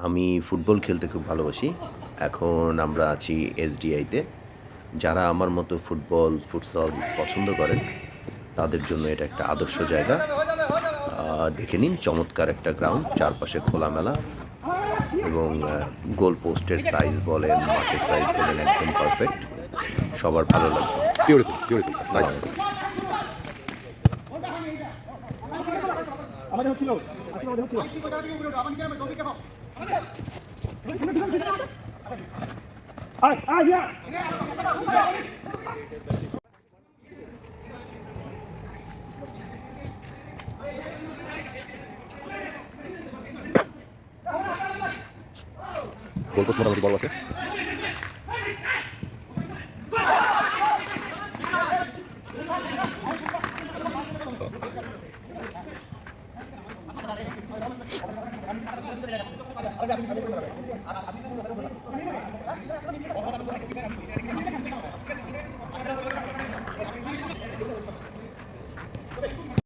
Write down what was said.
আমি ফুটবল খেলতে খুব ভালোবাসি। এখন আমরা আছি এসডিআইতে। যারা আমার মতো ফুটসাল পছন্দ করেন, তাদের জন্য এটা একটা আদর্শ জায়গা। দেখে নিন চমৎকার একটা গ্রাউন্ড, চারপাশে খোলামেলা এবং গোল পোস্টের সাইজ বলেন, মাঠের সাইজ বলেন একদম পারফেক্ট। সবার ভালো লাগবে। Beautiful, beautiful, nice. আসসালামু আলাইকুম। আমাদের হচ্ছিল আমাদের হচ্ছিল আয় আয় ইয়া গোল পোস্ট মোটামুটি বড় আছে।